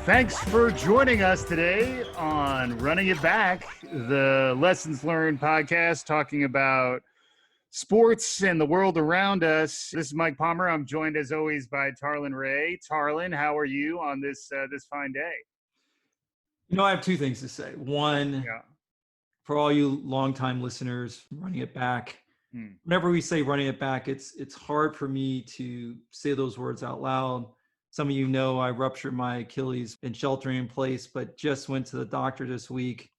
Thanks for joining us today on Running It Back, the Lessons Learned podcast talking about sports and the world around us. This is Mike Palmer. I'm joined as always by Tarlin Ray. Tarlin, how are you on this fine day? I have two things to say. One, for all you longtime listeners, running it back. Whenever we say running it back, it's hard for me to say those words out loud. Some of you know I ruptured my Achilles in sheltering in place, but just went to the doctor this week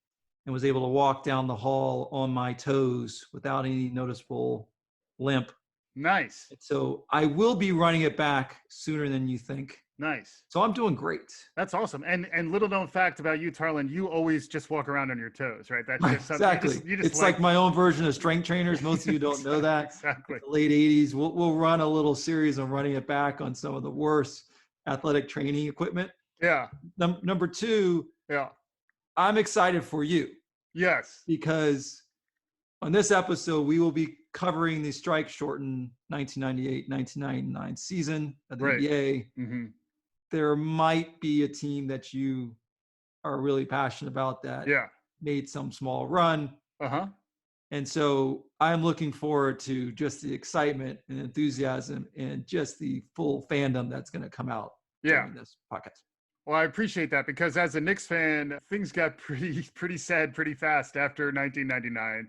and was able to walk down the hall on my toes without any noticeable limp. Nice. So I will be running it back sooner than you think. Nice. So I'm doing great. That's awesome. And little known fact about you, Tarlin, you always just walk around on your toes, right? That's just exactly. You just it's like my own version of strength trainers. Most of you don't know that. Exactly. In the late 80s, we'll run a little series on running it back on some of the worst athletic training equipment. Yeah. Number two, I'm excited for you. Yes. Because on this episode, we will be covering the strike-shortened 1998-1999 season of the NBA. Mm-hmm. There might be a team that you are really passionate about that made some small run. Uh-huh. And so I'm looking forward to just the excitement and enthusiasm and just the full fandom that's going to come out during this podcast. Well, I appreciate that because as a Knicks fan, things got pretty sad pretty fast after 1999.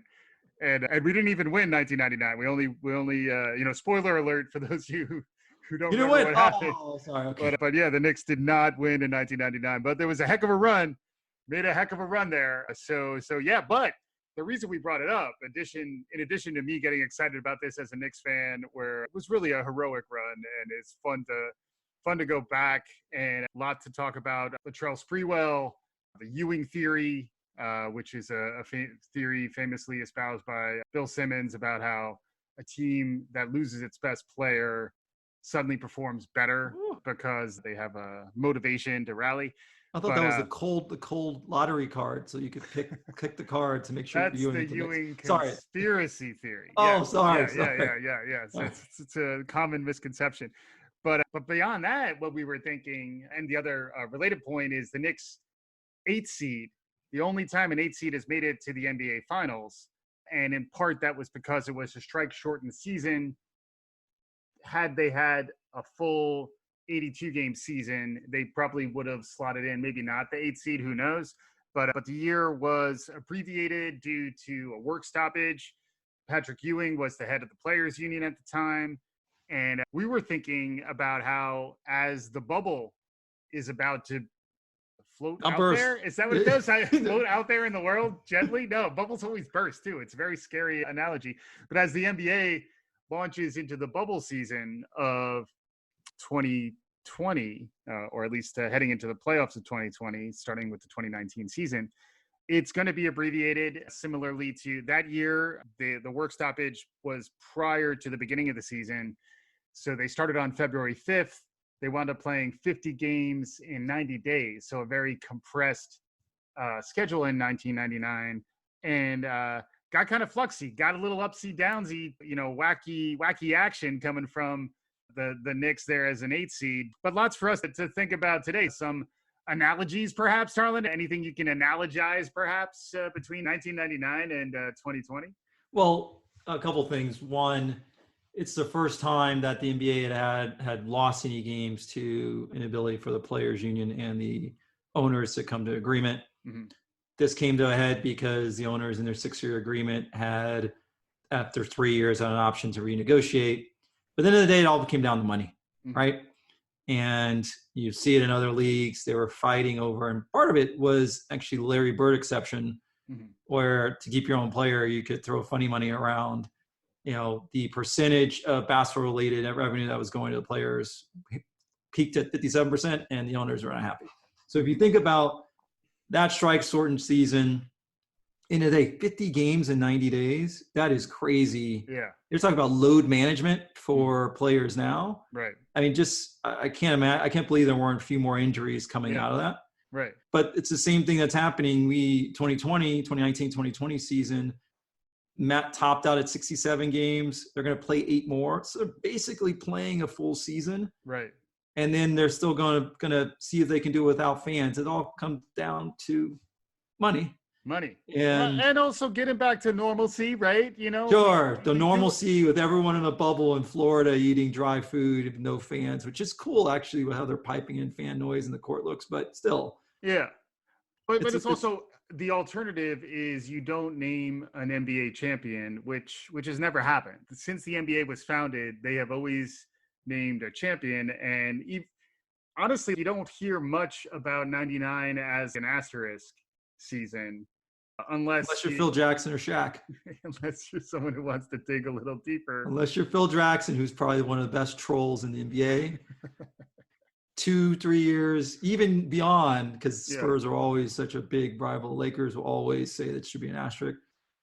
And we didn't even win 1999. We only spoiler alert for those of you who don't know what happened. Oh, sorry. Okay. But the Knicks did not win in 1999. But there was a heck of a run. Made a heck of a run there. So but the reason we brought it up, in addition to me getting excited about this as a Knicks fan, where it was really a heroic run and it's fun to go back and a lot to talk about. Latrell Spreewell, the Ewing theory, which is a theory famously espoused by Bill Simmons about how a team that loses its best player suddenly performs better because they have a motivation to rally. I thought that was the cold lottery card, so you could pick the card to make sure. That's the Ewing conspiracy theory. Oh, sorry. Yeah. So it's a common misconception. But beyond that, what we were thinking, and the other related point is the Knicks 8th seed. The only time an 8th seed has made it to the NBA Finals, and in part that was because it was a strike-shortened season. Had they had a full 82-game season, they probably would have slotted in, maybe not the 8th seed, who knows. But the year was abbreviated due to a work stoppage. Patrick Ewing was the head of the Players Union at the time. And we were thinking about how as the bubble is about to float out there, is that what it does? Float out there in the world gently? No, bubbles always burst too. It's a very scary analogy. But as the NBA launches into the bubble season of 2020, or at least heading into the playoffs of 2020, starting with the 2019 season, it's going to be abbreviated similarly to that year. The work stoppage was prior to the beginning of the season. So they started on February 5th. They wound up playing 50 games in 90 days. So a very compressed schedule in 1999. And got kind of fluxy, got a little upsy downsy, wacky action coming from the Knicks there as an 8th seed. But lots for us to think about today. Some analogies, perhaps, Tarlin? Anything you can analogize, perhaps, between 1999 and 2020? Well, a couple things. One, it's the first time that the NBA had lost any games to an ability for the Players Union and the owners to come to agreement. Mm-hmm. This came to a head because the owners in their 6-year agreement had, after 3 years, had an option to renegotiate. But at the end of the day, it all came down to money, right? And you see it in other leagues. They were fighting over, and part of it was actually Larry Bird exception, where to keep your own player, you could throw funny money around. The percentage of basketball-related revenue that was going to the players peaked at 57%, and the owners were unhappy. So if you think about that strike-shortened season, in a day, 50 games in 90 days, that is crazy. Yeah. You're talking about load management for players now. Right. I mean, I can't imagine. I can't believe there weren't a few more injuries coming out of that. Right. But it's the same thing that's happening. 2020 season, Matt topped out at 67 games. They're going to play 8 more. So they're basically playing a full season. Right. and then they're still gonna see if they can do it without fans. It all comes down to money. And also getting back to normalcy, right? Sure, the we do. normalcy with everyone in a bubble in Florida eating dry food, no fans, which is cool actually with how they're piping in fan noise and the court looks, but still. Yeah. But it's also the alternative is you don't name an NBA champion, which has never happened. Since the NBA was founded, they have always named a champion. And honestly, you don't hear much about 99 as an asterisk season. Unless you're Phil Jackson or Shaq. Unless you're someone who wants to dig a little deeper. Unless you're Phil Jackson, who's probably one of the best trolls in the NBA. 2-3 years, even beyond, because Spurs are always such a big rival. Lakers will always say that should be an asterisk.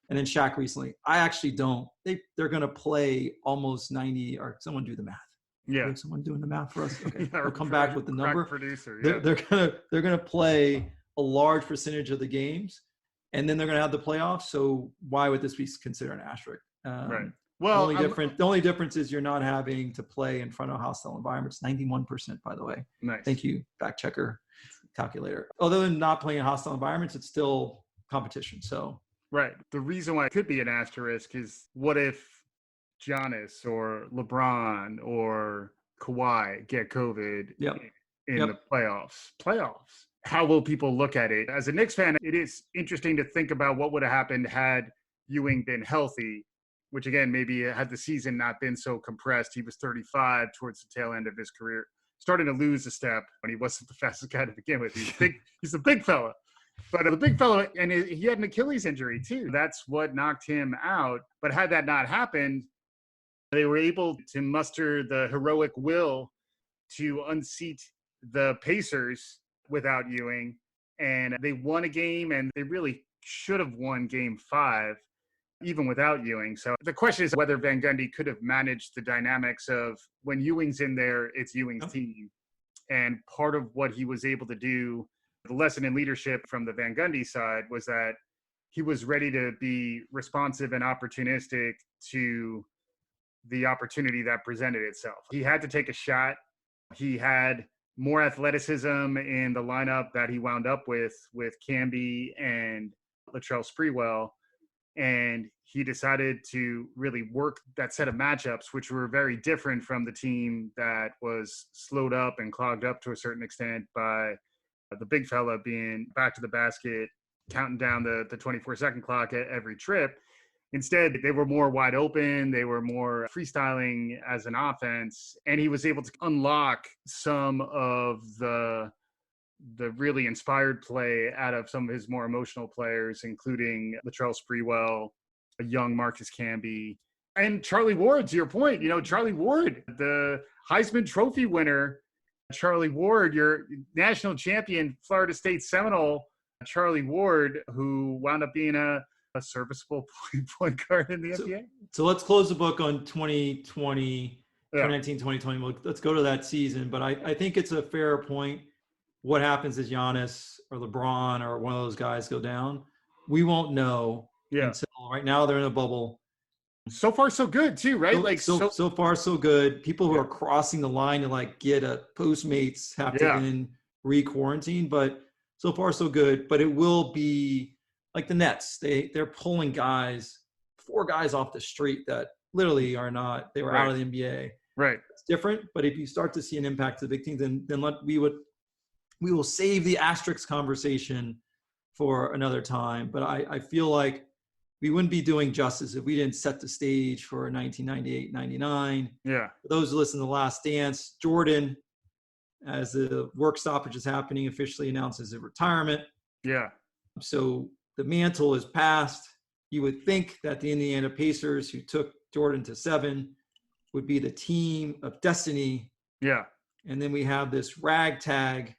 And then Shaq recently. I actually don't. They're going to play almost 90, or someone do the math. Yeah. Someone doing the math for us? Okay. Yeah, I'll come back with the number. Producer. Yeah. They're gonna play a large percentage of the games, and then they're gonna have the playoffs. So why would this be considered an asterisk? Right. Well, the only difference is you're not having to play in front of hostile environments. 91%, by the way. Nice. Thank you, fact checker calculator. Although not playing in hostile environments, it's still competition. So right. The reason why it could be an asterisk is what if Giannis or LeBron or Kawhi get COVID in the playoffs? How will people look at it? As a Knicks fan, it is interesting to think about what would have happened had Ewing been healthy, which again, maybe had the season not been so compressed. He was 35 towards the tail end of his career, starting to lose a step when he wasn't the fastest guy to begin with. He's a big fella. But the big fella, and he had an Achilles injury too. That's what knocked him out. But had that not happened, they were able to muster the heroic will to unseat the Pacers without Ewing. And they won a game, and they really should have won game 5, even without Ewing. So the question is whether Van Gundy could have managed the dynamics of when Ewing's in there, it's Ewing's team. And part of what he was able to do, the lesson in leadership from the Van Gundy side, was that he was ready to be responsive and opportunistic to the opportunity that presented itself. He had to take a shot. He had more athleticism in the lineup that he wound up with Camby and Latrell Spreewell. And he decided to really work that set of matchups, which were very different from the team that was slowed up and clogged up to a certain extent by the big fella being back to the basket, counting down the 24-second clock at every trip. Instead, they were more wide open. They were more freestyling as an offense. And he was able to unlock some of the really inspired play out of some of his more emotional players, including Latrell Spreewell, a young Marcus Camby, and Charlie Ward, to your point. Charlie Ward, the Heisman Trophy winner, Charlie Ward, your national champion, Florida State Seminole, Charlie Ward, who wound up being a serviceable point guard in the NBA. So let's close the book on 2020, 2019, 2020. Let's go to that season. But I think it's a fair point. What happens is Giannis or LeBron or one of those guys go down. We won't know until right now they're in a bubble. So far, so good too, right? So far, so good. People who are crossing the line to get a Postmates have to then re-quarantine, but so far, so good. But it will be like the Nets. They're pulling 4 guys off the street that literally are not. They were out of the NBA. Right. It's different, but if you start to see an impact to the big teams, then we will save the asterisk conversation for another time. But I feel like we wouldn't be doing justice if we didn't set the stage for 1998-99. Yeah. For those who listen to The Last Dance, Jordan, as the work stoppage is happening, officially announces his retirement. Yeah. So the mantle is passed. You would think that the Indiana Pacers, who took Jordan to 7, would be the team of destiny. Yeah. And then we have this ragtag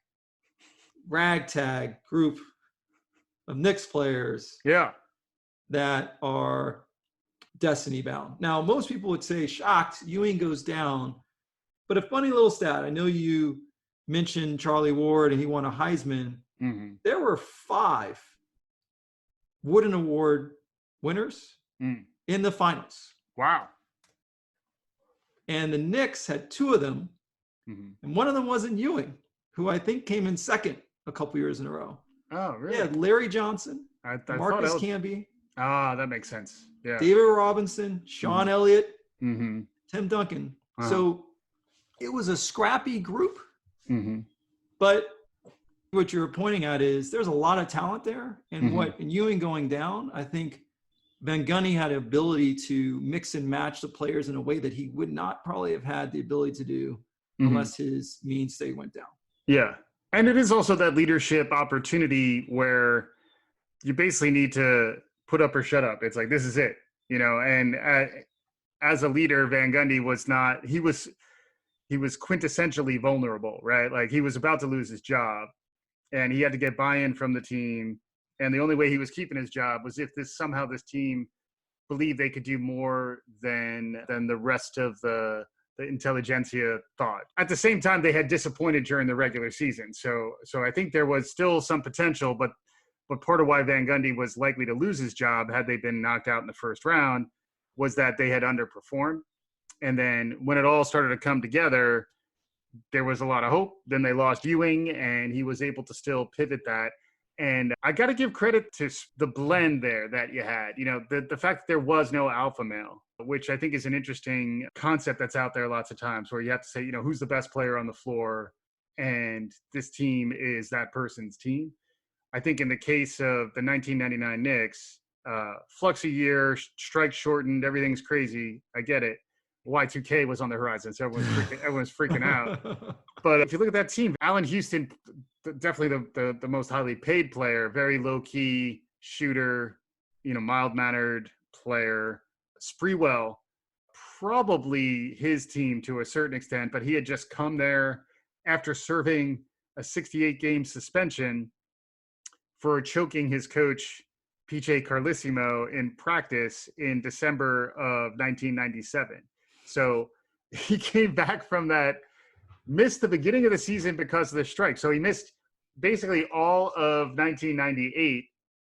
group of Knicks players that are destiny bound. Now, most people would say, shocked, Ewing goes down. But a funny little stat, I know you mentioned Charlie Ward and he won a Heisman. Mm-hmm. There were 5 Wooden Award winners in the finals. Wow. And the Knicks had 2 of them, And one of them wasn't Ewing, who I think came in second a couple years in a row. Oh, really? Yeah, Larry Johnson, I Marcus Camby. Ah, that makes sense. Yeah. David Robinson, Sean Elliott, Tim Duncan. So it was a scrappy group. But what you're pointing at is there's a lot of talent there. And in Ewing going down, I think Van Gundy had the ability to mix and match the players in a way that he would not probably have had the ability to do unless his mainstay went down. Yeah. And it is also that leadership opportunity where you basically need to put up or shut up. It's like, this is it, and as a leader, Van Gundy was not, he was quintessentially vulnerable, right? Like he was about to lose his job and he had to get buy-in from the team. And the only way he was keeping his job was if this team believed they could do more than the rest of the intelligentsia thought. At the same time, they had disappointed during the regular season. So I think there was still some potential, but part of why Van Gundy was likely to lose his job had they been knocked out in the first round was that they had underperformed. And then when it all started to come together, there was a lot of hope. Then they lost Ewing and he was able to still pivot that. And I got to give credit to the blend there that you had, the fact that there was no alpha male, which I think is an interesting concept that's out there lots of times where you have to say, who's the best player on the floor and this team is that person's team. I think in the case of the 1999 Knicks, flux a year, strike shortened, everything's crazy. I get it. Y2K was on the horizon, so everyone's freaking out. But if you look at that team, Allen Houston, definitely the most highly paid player, very low-key shooter, mild-mannered player. Spreewell, probably his team to a certain extent, but he had just come there after serving a 68-game suspension for choking his coach, PJ Carlissimo, in practice in December of 1997. So he came back from that, missed the beginning of the season because of the strike. So he missed basically all of 1998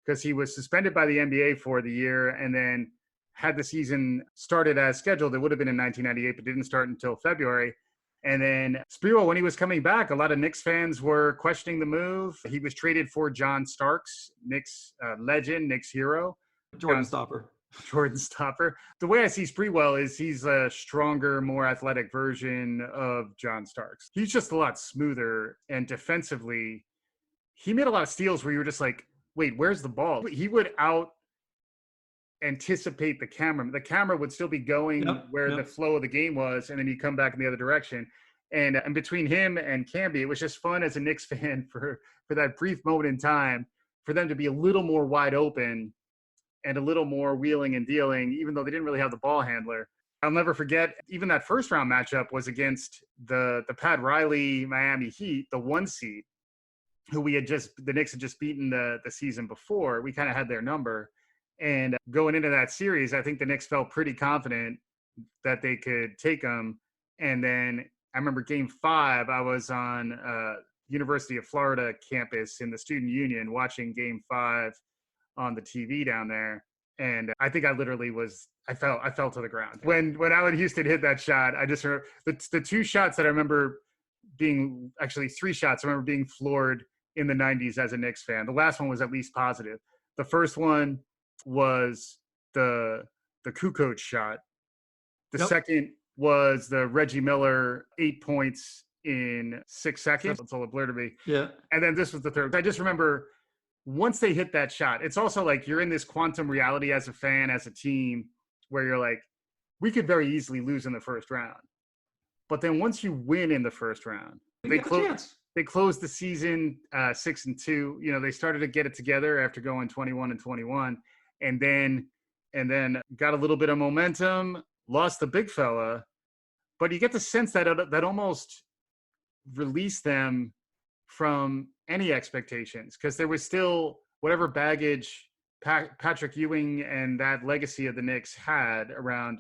because he was suspended by the NBA for the year, and then had the season started as scheduled. It would have been in 1998, but didn't start until February. And then Spreewell, when he was coming back, a lot of Knicks fans were questioning the move. He was traded for John Starks, Knicks legend, Knicks hero. Jordan Stopper. The way I see Spreewell is he's a stronger, more athletic version of John Starks. He's just a lot smoother, and defensively, he made a lot of steals where you were just like, wait, where's the ball? He would anticipate the camera. The camera would still be going the flow of the game was, and then you come back in the other direction. And between him and Camby, it was just fun as a Knicks fan for that brief moment in time for them to be a little more wide open and a little more wheeling and dealing, even though they didn't really have the ball handler. I'll never forget, even that first round matchup was against the Pat Riley Miami Heat, the 1 seed, who the Knicks had just beaten the season before. We kind of had their number. And going into that series, I think the Knicks felt pretty confident that they could take them. And then I remember Game 5, I was on University of Florida campus in the Student Union watching Game 5 on the TV down there. And I think I literally I fell to the ground. When Allen Houston hit that shot, I just remember the 2 shots that I remember being, actually 3 shots, I remember being floored in the 90s as a Knicks fan. The last one was at least positive. The first one was the Kukoc shot. The second was the Reggie Miller 8 points in 6 seconds. That's all a blur to me. Yeah. And then this was the third. I just remember once they hit that shot, it's also like you're in this quantum reality as a fan, as a team, where you're like, we could very easily lose in the first round. But then once you win in the first round, they closed the season 6-2. They started to get it together after going 21-21. And then got a little bit of momentum, lost the big fella, but you get the sense that almost released them from any expectations, because there was still whatever baggage Patrick Ewing and that legacy of the Knicks had around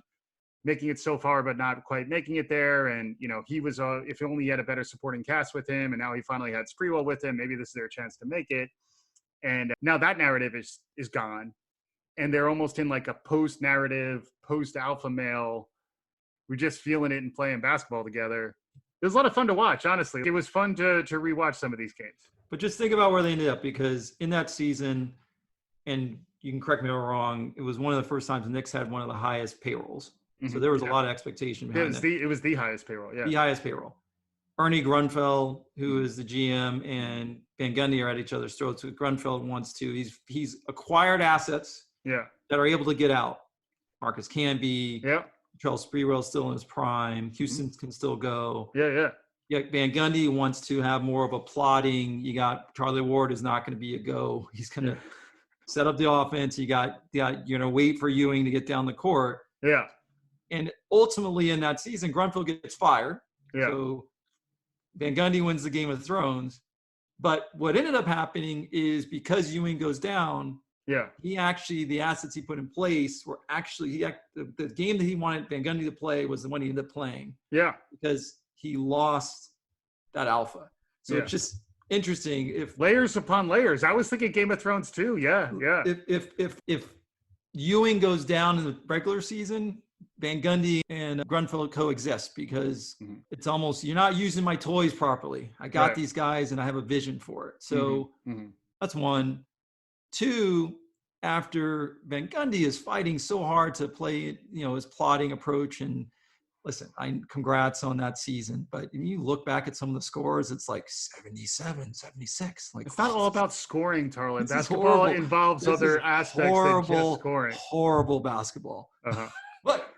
making it so far but not quite making it there. And he was if only he had a better supporting cast with him, and now he finally had Spreewell with him, maybe this is their chance to make it. And now that narrative is gone. And they're almost in like a post-narrative, post-alpha male. We're just feeling it and playing basketball together. It was a lot of fun to watch, honestly. It was fun to rewatch some of these games. But just think about where they ended up, because in that season, and you can correct me if I'm wrong, it was one of the first times the Knicks had one of the highest payrolls. So there was a lot of expectation behind it. It was the highest payroll, yeah. The highest payroll. Ernie Grunfeld, who is the GM, and Van Gundy are at each other's throats. Grunfeld wants to. He's acquired assets that are able to get out. Marcus Camby, Latrell Spreewell still in his prime. Houston can still go. Yeah. Van Gundy wants to have more of a plotting. You got Charlie Ward is not going to be a go. He's going to set up the offense. You're going to wait for Ewing to get down the court. Yeah. And ultimately in that season, Grunfeld gets fired. Yeah. So Van Gundy wins the Game of Thrones. But what ended up happening is because Ewing goes down, the assets he put in place were actually, the game that he wanted Van Gundy to play was the one he ended up playing. Yeah. Because he lost that alpha. So it's just interesting. If layers upon layers. I was thinking Game of Thrones too. Yeah. If Ewing goes down in the regular season, Van Gundy and Grunfeld coexist, because it's almost, you're not using my toys properly. I got these guys and I have a vision for it. So that's one. Two, after Van Gundy is fighting so hard to play, his plotting approach, and listen, congrats on that season. But when you look back at some of the scores, it's like 77, 76. Like, it's not all about scoring, Tarlin. Basketball involves other aspects than just scoring. Horrible basketball. But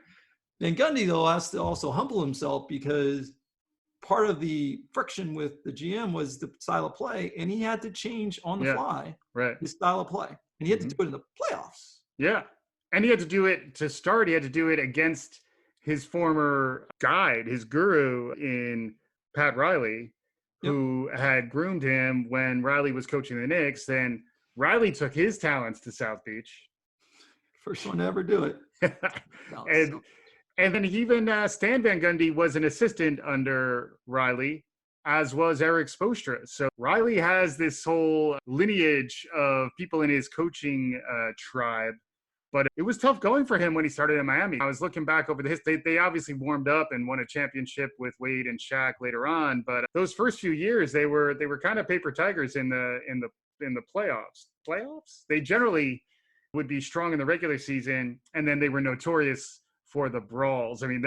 Van Gundy, though, has to also humble himself, because part of the friction with the GM was the style of play, and he had to change on the fly his style of play. And he had to do it in the playoffs. Yeah. And he had to do it to start. He had to do it against his former guide, his guru in Pat Riley, who had groomed him when Riley was coaching the Knicks. Then Riley took his talents to South Beach. First one to ever do it. And then even Stan Van Gundy was an assistant under Riley, as was Eric Spoelstra. So Riley has this whole lineage of people in his coaching tribe. But it was tough going for him when he started in Miami. I was looking back over the history. They obviously warmed up and won a championship with Wade and Shaq later on. But those first few years, they were kind of paper tigers in the playoffs. Playoffs? They generally would be strong in the regular season, and then they were notorious for the brawls. I mean,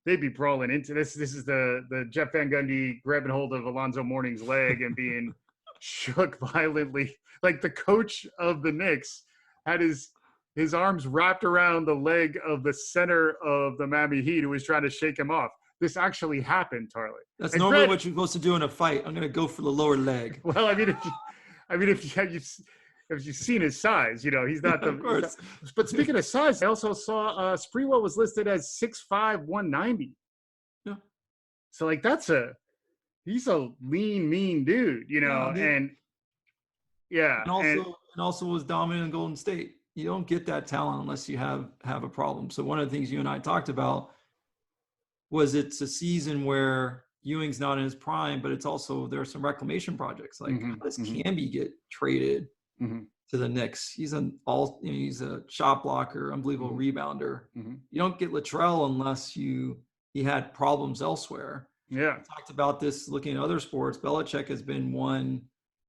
they'd be brawling into this. This is the Jeff Van Gundy grabbing hold of Alonzo Mourning's leg and being shook violently. Like, the coach of the Knicks had his arms wrapped around the leg of the center of the Miami Heat, who was trying to shake him off. This actually happened, Tarlin. That's normally what you're supposed to do in a fight. I'm going to go for the lower leg. Well, if you've seen his size, he's not the. But speaking of size, I also saw Spreewell was listed as 6'5", 190. Yeah. So like he's a lean, mean dude, and also was dominant in Golden State. You don't get that talent unless you have a problem. So one of the things you and I talked about was it's a season where Ewing's not in his prime, but it's also, there are some reclamation projects. Like, how does Camby get traded to the Knicks? He's he's a shot blocker, unbelievable rebounder. You don't get Latrell unless he had problems elsewhere. Yeah. We talked about this looking at other sports. Belichick has been one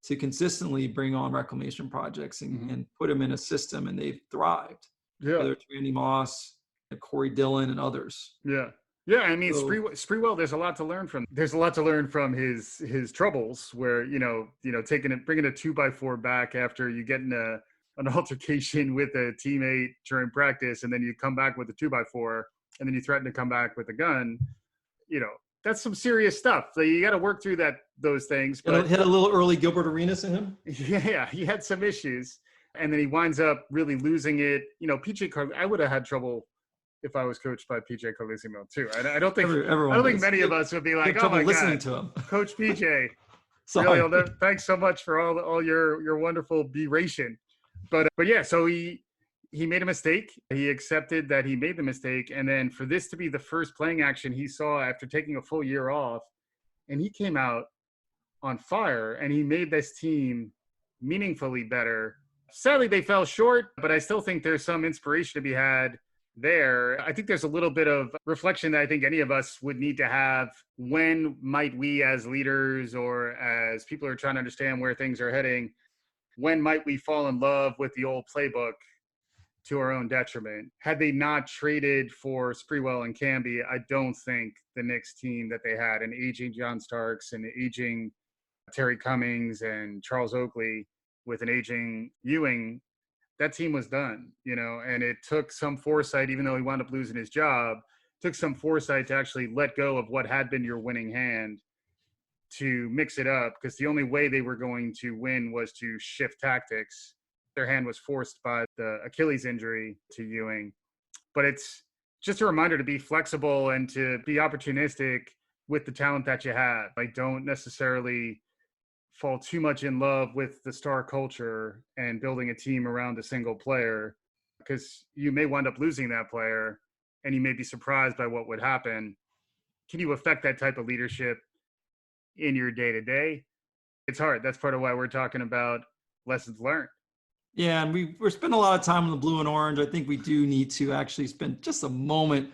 to consistently bring on reclamation projects and put them in a system, and they've thrived. Yeah. Whether it's Randy Moss, Corey Dillon, and others. Yeah. Yeah, I mean, Spreewell, there's a lot to learn from. There's a lot to learn from his troubles, where bringing a 2x4 back after you get in an altercation with a teammate during practice, and then you come back with a 2x4, and then you threaten to come back with a gun. That's some serious stuff. So you got to work through those things. But had a little early Gilbert Arenas in him. Yeah, he had some issues, and then he winds up really losing it. I would have had trouble if I was coached by PJ Carlesimo too. I don't think many of us would be like, "Oh my listening God, to him, Coach PJ." Really, thanks so much for all your wonderful beration. But yeah, so he made a mistake. He accepted that he made the mistake, and then for this to be the first playing action he saw after taking a full year off, and he came out on fire, and he made this team meaningfully better. Sadly, they fell short, but I still think there's some inspiration to be had there. I think there's a little bit of reflection that I think any of us would need to have. When might we as leaders or as people who are trying to understand where things are heading, when might we fall in love with the old playbook to our own detriment? Had they not traded for Spreewell and Camby, I don't think the Knicks team that they had, an aging John Starks and aging Terry Cummings and Charles Oakley with an aging Ewing, that team was done, and it took some foresight, even though he wound up losing his job, took some foresight to actually let go of what had been your winning hand to mix it up, because the only way they were going to win was to shift tactics. Their hand was forced by the Achilles injury to Ewing. But it's just a reminder to be flexible and to be opportunistic with the talent that you have. I don't necessarily fall too much in love with the star culture and building a team around a single player, because you may wind up losing that player and you may be surprised by what would happen. Can you affect that type of leadership in your day-to-day? It's hard. That's part of why we're talking about lessons learned. Yeah, and we're spending a lot of time on the blue and orange. I think we do need to actually spend just a moment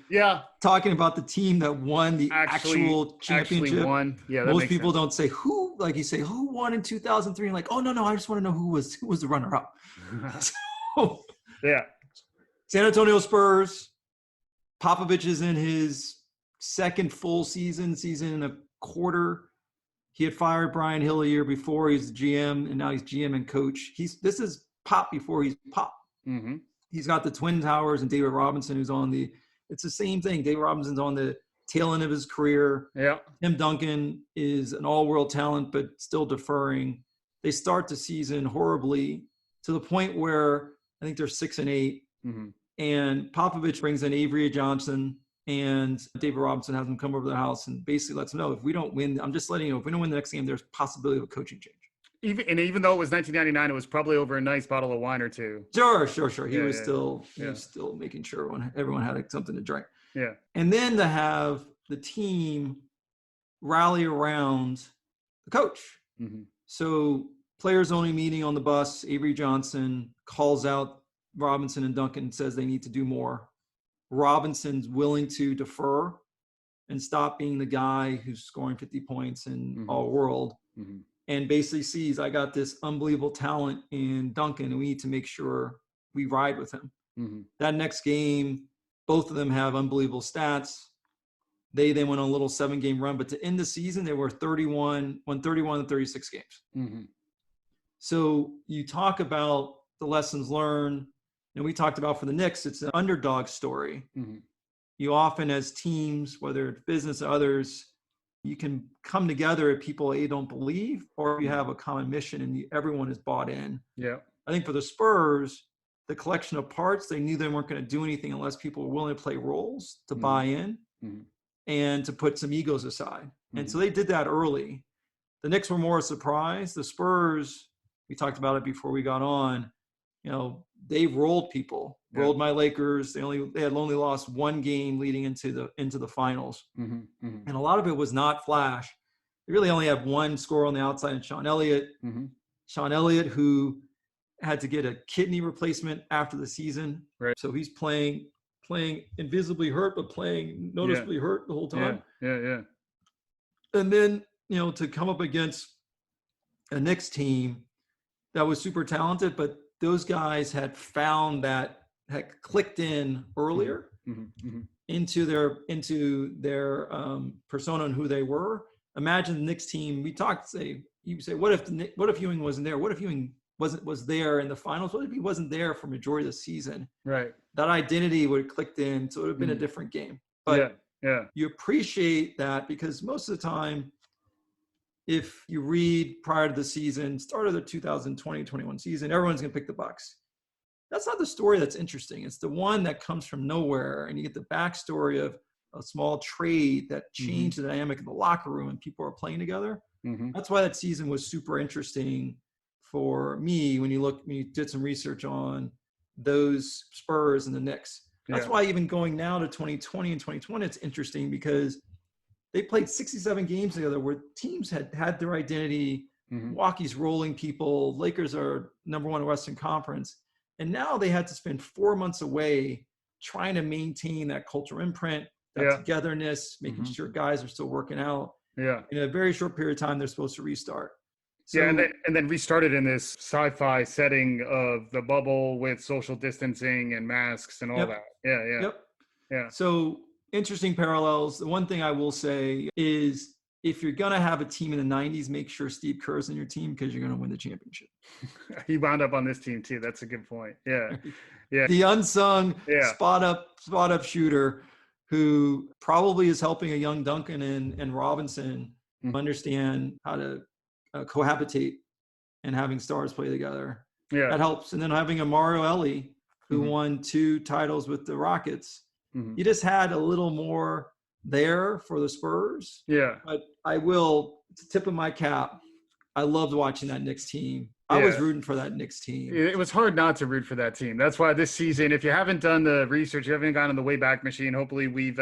talking about the team that won the actual championship. Actually won. Yeah, most people don't say who, like you say, who won in 2003? And like, oh, no, I just want to know who was the runner-up. So, yeah. San Antonio Spurs. Popovich is in his second full season and a quarter. He had fired Brian Hill a year before. He's the GM, and now he's GM and coach. This is Pop before he's Pop. Mm-hmm. He's got the Twin Towers and David Robinson, who's it's the same thing. David Robinson's on the tail end of his career. Yeah. Tim Duncan is an all-world talent, but still deferring. They start the season horribly to the point where I think they're 6-8. Mm-hmm. And Popovich brings in Avery Johnson, and David Robinson has them come over to the house and basically lets them know, if we don't win, I'm just letting you know, if we don't win the next game, there's possibility of a coaching change. Even though it was 1999, it was probably over a nice bottle of wine or two. Sure. He was still making sure everyone had something to drink. Yeah. And then to have the team rally around the coach. Mm-hmm. So players only meeting on the bus, Avery Johnson calls out Robinson and Duncan and says they need to do more. Robinson's willing to defer and stop being the guy who's scoring 50 points in all world. Mm-hmm. And basically sees, I got this unbelievable talent in Duncan, and we need to make sure we ride with him. Mm-hmm. That next game, both of them have unbelievable stats. They then went on a little 7-game run, but to end the season, they won 31 and 36 games. Mm-hmm. So you talk about the lessons learned, and we talked about for the Knicks, it's an underdog story. Mm-hmm. You often, as teams, whether it's business or others, you can come together if people don't believe, or you have a common mission and everyone is bought in. Yeah. I think for the Spurs, the collection of parts, they knew they weren't going to do anything unless people were willing to play roles, to buy in, and to put some egos aside. And so they did that early. The Knicks were more a surprise. The Spurs, we talked about it before we got on, they've rolled people. Rolled my Lakers. They had only lost one game leading into the finals. And a lot of it was not flash. They really only had one scorer on the outside, and Sean Elliott. Sean Elliott, who had to get a kidney replacement after the season. Right. So he's playing invisibly hurt, but playing noticeably hurt the whole time. Yeah. And then, to come up against a Knicks team that was super talented, but those guys had found that, had clicked in earlier into their persona and who they were. Imagine the Knicks team. You say, what if Ewing wasn't there? What if Ewing was there in the finals? What if he wasn't there for majority of the season? Right. That identity would have clicked in, so it would have been a different game. But you appreciate that, because most of the time, if you read prior to the season, start of the 2020-21 season, everyone's going to pick the Bucks. That's not the story that's interesting. It's the one that comes from nowhere, and you get the backstory of a small trade that changed the dynamic of the locker room and people are playing together. That's why that season was super interesting for me when you did some research on those Spurs and the Knicks. That's why even going now to 2020 and 2020, it's interesting, because they played 67 games together where teams had their identity. Milwaukee's rolling people. Lakers are number one in Western Conference. And now they had to spend 4 months away trying to maintain that cultural imprint, that Yeah. togetherness, making Mhm. sure guys are still working out. Yeah. In a very short period of time, they're supposed to restart. So, Yeah, and then restarted in this sci-fi setting of the bubble with social distancing and masks and all yep, that. Yeah, yeah, yep. yeah. So interesting parallels. The one thing I will say is if you're going to have a team in the 90s, make sure Steve Kerr's on your team because you're going to win the championship. He wound up on this team too. That's a good point. Yeah, yeah, The unsung yeah. spot up shooter who probably is helping a young Duncan and Robinson understand how to cohabitate and having stars play together. Yeah. That helps. And then having a Mario Ellie who Mhm. won 2 titles with the Rockets. Mhm. You just had a little more there for the Spurs. Yeah, But I will, it's a tip of my cap. I loved watching that Knicks team. I Yeah. was rooting for that Knicks team. it was hard not to root for that team. That's why this season, if you haven't done the research, you haven't gone on the Wayback Machine, hopefully we've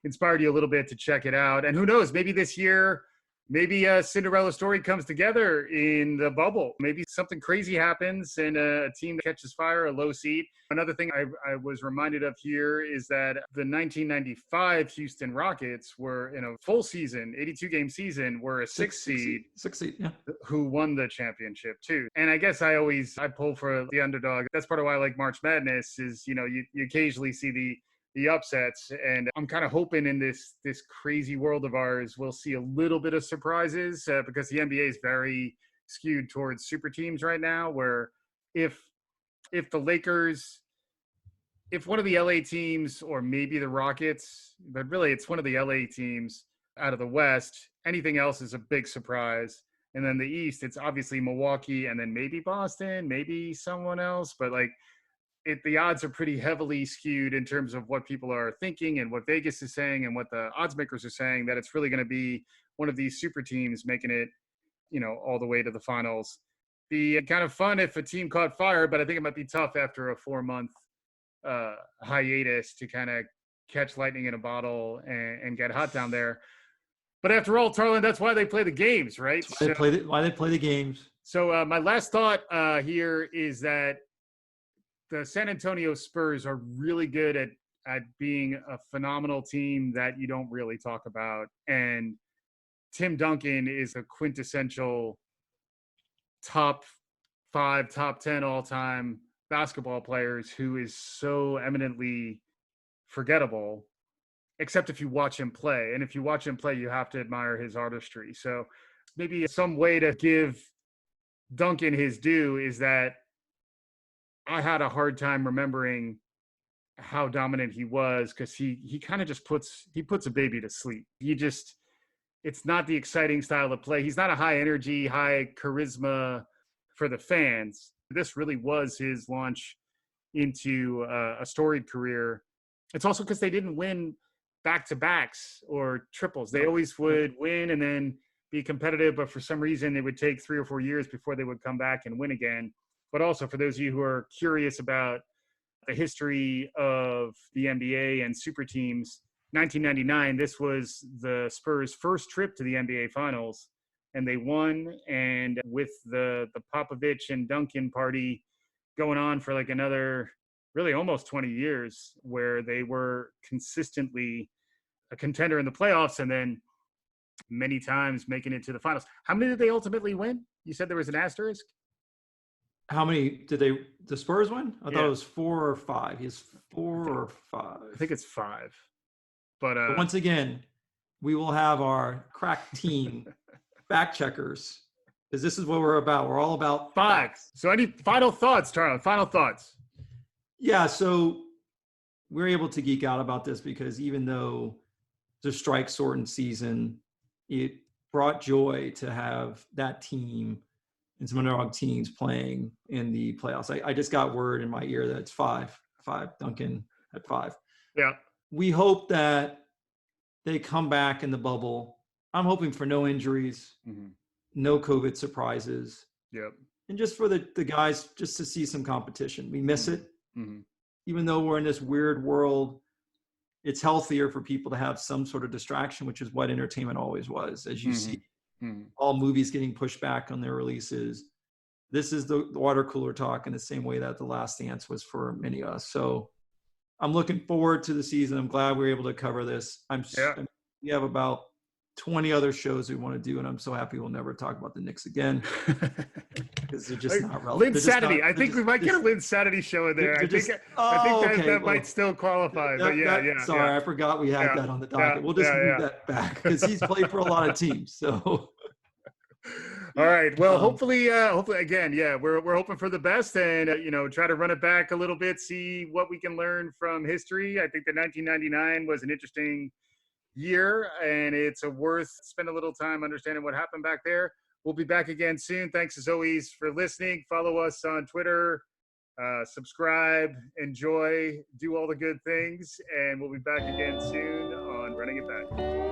inspired you a little bit to check it out. And who knows, maybe this year, maybe a Cinderella story comes together in the bubble. Maybe something crazy happens and a team catches fire, a low seed. Another thing I was reminded of here is that the 1995 Houston Rockets were in a full season, 82-game season, were a six seed, yeah. who won the championship too. And I guess I pull for the underdog. That's part of why I like March Madness is, you occasionally see the upsets, and I'm kind of hoping in this crazy world of ours we'll see a little bit of surprises because the NBA is very skewed towards super teams right now, where if the Lakers, if one of the LA teams, or maybe the Rockets, but really it's one of the LA teams out of the West, anything else is a big surprise. And then the East, it's obviously Milwaukee and then maybe Boston, maybe someone else, but like the odds are pretty heavily skewed in terms of what people are thinking and what Vegas is saying and what the odds makers are saying, that it's really going to be one of these super teams making it, all the way to the finals. Be kind of fun if a team caught fire, but I think it might be tough after a 4-month hiatus to kind of catch lightning in a bottle and get hot down there. But after all, Tarlin, that's why they play the games, right? Why they play the games. So my last thought here is that the San Antonio Spurs are really good at being a phenomenal team that you don't really talk about. And Tim Duncan is a quintessential top 5, top 10 all-time basketball players who is so eminently forgettable, except if you watch him play. And if you watch him play, you have to admire his artistry. So maybe some way to give Duncan his due is that I had a hard time remembering how dominant he was, because he kind of just puts a baby to sleep. It's not the exciting style of play. He's not a high energy, high charisma for the fans. This really was his launch into a storied career. It's also because they didn't win back-to-backs or triples. They always would win and then be competitive, but for some reason it would take 3 or 4 years before they would come back and win again. But also, for those of you who are curious about the history of the NBA and super teams, 1999, this was the Spurs' first trip to the NBA Finals, and they won. And with the Popovich and Duncan party going on for like another, really almost 20 years, where they were consistently a contender in the playoffs and then many times making it to the finals. How many did they ultimately win? You said there was an asterisk? How many did the Spurs win? I thought it was 4 or 5. He's 4 or 5. I think it's 5. But once again, we will have our crack team fact checkers, because this is what we're about. We're all about facts. So any final thoughts, Tarlin? Final thoughts? Yeah, so we're able to geek out about this because even though the strike shortened season, it brought joy to have that team and some underdog teams playing in the playoffs. I just got word in my ear that it's 5. Duncan at 5. Yeah. We hope that they come back in the bubble. I'm hoping for no injuries, no COVID surprises. Yep. And just for the guys, just to see some competition. We miss it. Even though we're in this weird world, it's healthier for people to have some sort of distraction, which is what entertainment always was. As you see all movies getting pushed back on their releases, this is the water cooler talk in the same way that The Last Dance was for many of us. So I'm looking forward to the season. I'm glad we were able to cover this. We have about 20 other shows we want to do, and I'm so happy we'll never talk about the Knicks again because they're just not relevant. Lynn Saturday. I think we might get a Lynn Saturday show in there. I think that might still qualify. Sorry, I forgot we had that on the docket. We'll just move that back because he's played for a lot of teams. So. All right. Well, hopefully again, we're hoping for the best and, try to run it back a little bit, see what we can learn from history. I think that 1999 was an interesting year and it's worth spending a little time understanding what happened back there. We'll be back again soon. Thanks as always for listening. Follow us on Twitter, subscribe, enjoy, do all the good things. And we'll be back again soon on Running It Back.